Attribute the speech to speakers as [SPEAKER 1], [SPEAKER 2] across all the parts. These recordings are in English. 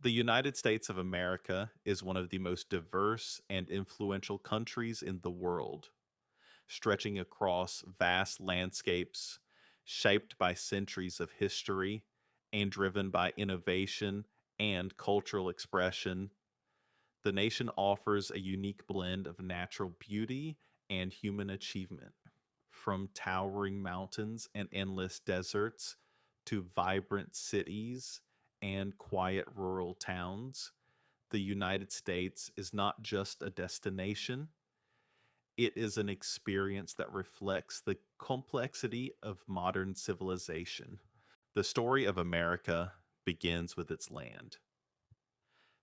[SPEAKER 1] The United States of America is one of the most diverse and influential countries in the world, stretching across vast landscapes shaped by centuries of history and driven by innovation and cultural expression. The nation offers a unique blend of natural beauty and human achievement, from towering mountains and endless deserts to vibrant cities and quiet rural towns. The United States is not just a destination, it is an experience that reflects the complexity of modern civilization. The story of America begins with its land.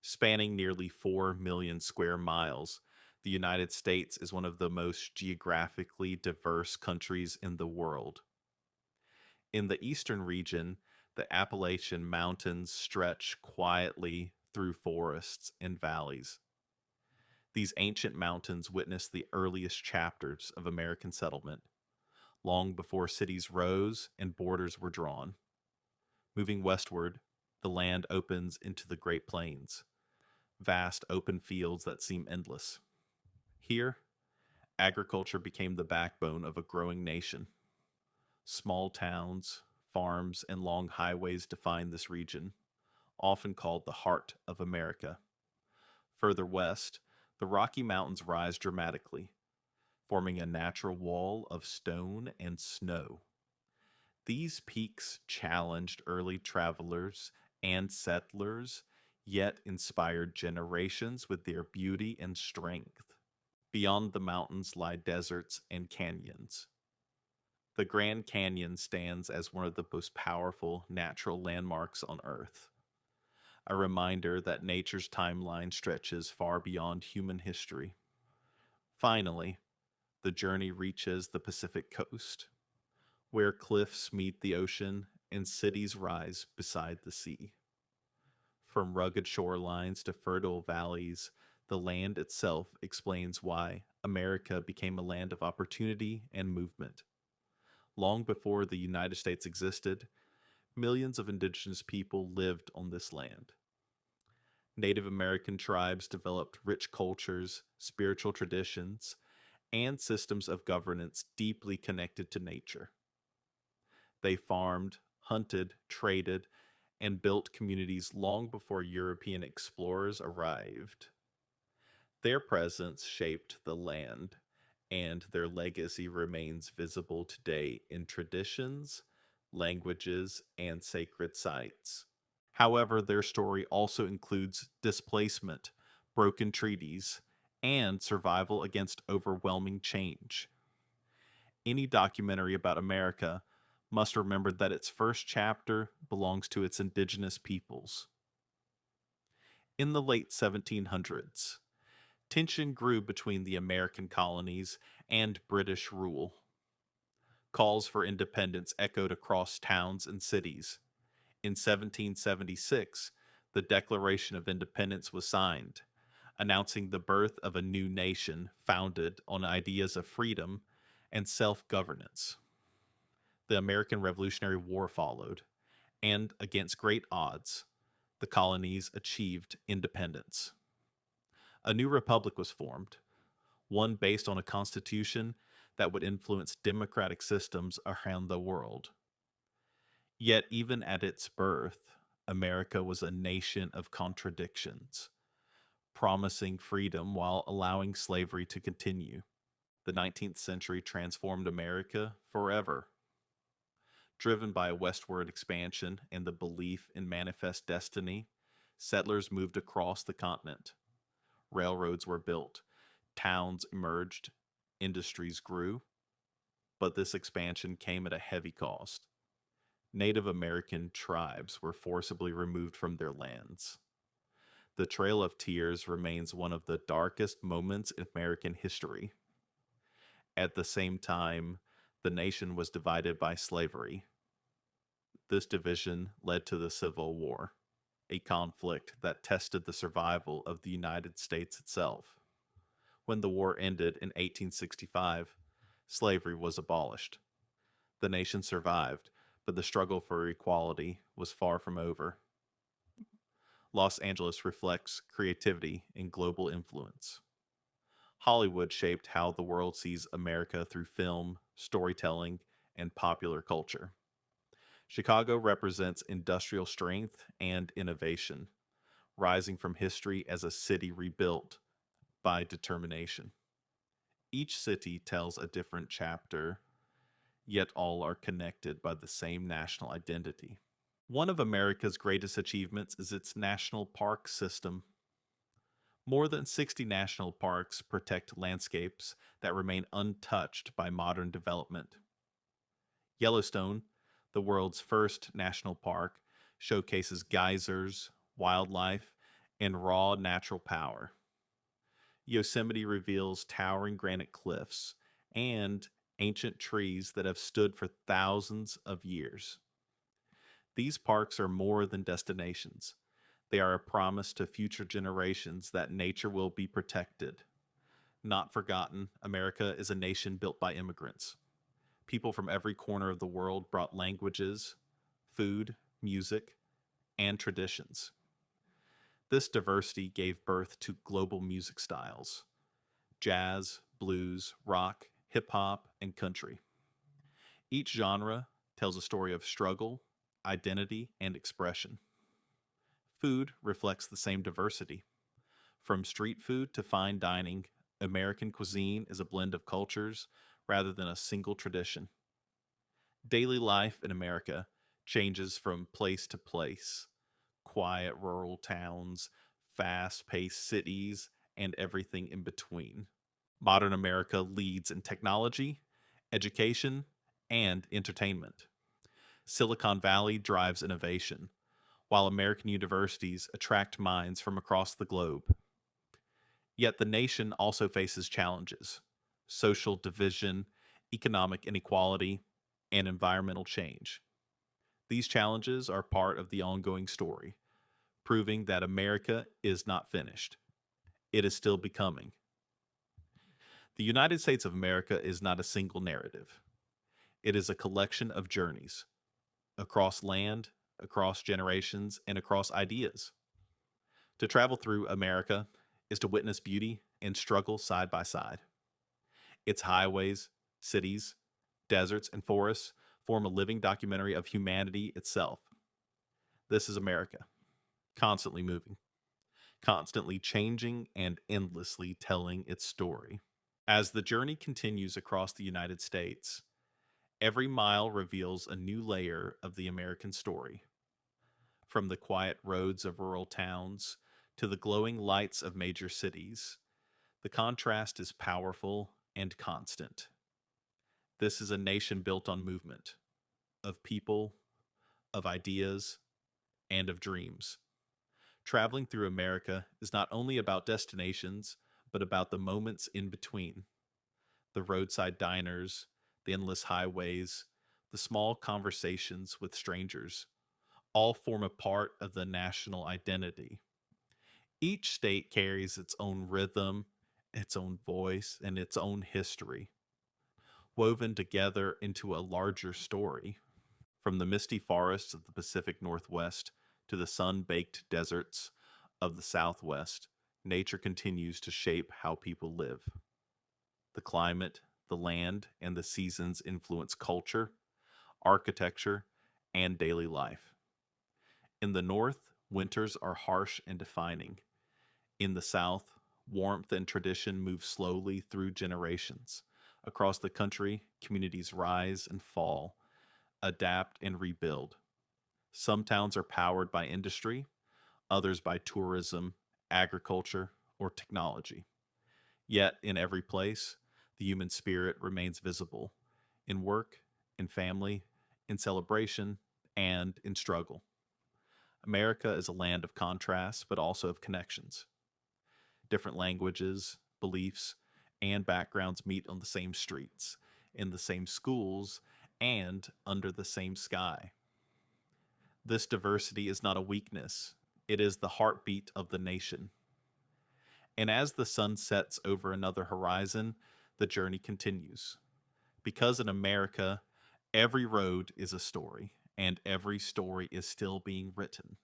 [SPEAKER 1] Spanning nearly 4 million square miles, the United States is one of the most geographically diverse countries in the world. In the eastern region, the Appalachian Mountains stretch quietly through forests and valleys. These ancient mountains witnessed the earliest chapters of American settlement, long before cities rose and borders were drawn. Moving westward, the land opens into the Great Plains, vast open fields that seem endless. Here, agriculture became the backbone of a growing nation. Small towns, farms, and long highways define this region, often called the heart of America. Further west, the Rocky Mountains rise dramatically, forming a natural wall of stone and snow. These peaks challenged early travelers and settlers, yet inspired generations with their beauty and strength. Beyond the mountains lie deserts and canyons. The Grand Canyon stands as one of the most powerful natural landmarks on Earth, a reminder that nature's timeline stretches far beyond human history. Finally, the journey reaches the Pacific coast, where cliffs meet the ocean and cities rise beside the sea. From rugged shorelines to fertile valleys, the land itself explains why America became a land of opportunity and movement. Long before the United States existed, millions of indigenous people lived on this land. Native American tribes developed rich cultures, spiritual traditions, and systems of governance deeply connected to nature. They farmed, hunted, traded, and built communities long before European explorers arrived. Their presence shaped the land, and their legacy remains visible today in traditions, languages, and sacred sites. However, their story also includes displacement, broken treaties, and survival against overwhelming change. Any documentary about America must remember that its first chapter belongs to its indigenous peoples. In the late 1700s, tension grew between the American colonies and British rule. Calls for independence echoed across towns and cities. In 1776, the Declaration of Independence was signed, announcing the birth of a new nation founded on ideas of freedom and self governance. The American Revolutionary War followed, and against great odds, the colonies achieved independence. A new republic was formed, one based on a constitution that would influence democratic systems around the world. Yet, even at its birth, America was a nation of contradictions, promising freedom while allowing slavery to continue. The 19th century transformed America forever. Driven by a westward expansion and the belief in manifest destiny, settlers moved across the continent. Railroads were built, towns emerged, industries grew, but this expansion came at a heavy cost. Native American tribes were forcibly removed from their lands. The Trail of Tears remains one of the darkest moments in American history. At the same time, the nation was divided by slavery. This division led to the Civil War, a conflict that tested the survival of the United States itself. When the war ended in 1865, slavery was abolished. The nation survived, but the struggle for equality was far from over. Los Angeles reflects creativity and global influence. Hollywood shaped how the world sees America through film, storytelling, and popular culture. Chicago represents industrial strength and innovation, rising from history as a city rebuilt by determination. Each city tells a different chapter, yet all are connected by the same national identity. One of America's greatest achievements is its national park system. More than 60 national parks protect landscapes that remain untouched by modern development. Yellowstone, the world's first national park, showcases geysers, wildlife, and raw natural power. Yosemite reveals towering granite cliffs and ancient trees that have stood for thousands of years. These parks are more than destinations. They are a promise to future generations that nature will be protected. Not forgotten, America is a nation built by immigrants. People from every corner of the world brought languages, food, music, and traditions. This diversity gave birth to global music styles: jazz, blues, rock, hip hop, and country. Each genre tells a story of struggle, identity, and expression. Food reflects the same diversity. From street food to fine dining, American cuisine is a blend of cultures rather than a single tradition. Daily life in America changes from place to place: quiet rural towns, fast paced cities, and everything in between. Modern America leads in technology, education, and entertainment. Silicon Valley drives innovation, while American universities attract minds from across the globe. Yet the nation also faces challenges: social division, economic inequality, and environmental change. These challenges are part of the ongoing story, proving that America is not finished. It is still becoming. The United States of America is not a single narrative. It is a collection of journeys across land, across generations, and across ideas. To travel through America is to witness beauty and struggle side by side. Its highways, cities, deserts, and forests form a living documentary of humanity itself. This is America, constantly moving, constantly changing, and endlessly telling its story. As the journey continues across the United States, every mile reveals a new layer of the American story. From the quiet roads of rural towns to the glowing lights of major cities, the contrast is powerful and constant. This is a nation built on movement, of people, of ideas, and of dreams. Traveling through America is not only about destinations, but about the moments in between: the roadside diners, the endless highways, the small conversations with strangers, all form a part of the national identity. Each state carries its own rhythm, its own voice, and its own history, woven together into a larger story. From the misty forests of the Pacific Northwest to the sun baked deserts of the Southwest, nature continues to shape how people live. The climate, the land, and the seasons influence culture, architecture, and daily life. In the North, winters are harsh and defining. In the South, warmth and tradition move slowly through generations. Across the country, communities rise and fall, adapt and rebuild. Some towns are powered by industry, others by tourism, agriculture, or technology. Yet, in every place, the human spirit remains visible: in work, in family, in celebration, and in struggle. America is a land of contrasts, but also of connections. Different languages, beliefs, and backgrounds meet on the same streets, in the same schools, and under the same sky. This diversity is not a weakness, it is the heartbeat of the nation. And as the sun sets over another horizon, the journey continues. Because in America, every road is a story, and every story is still being written.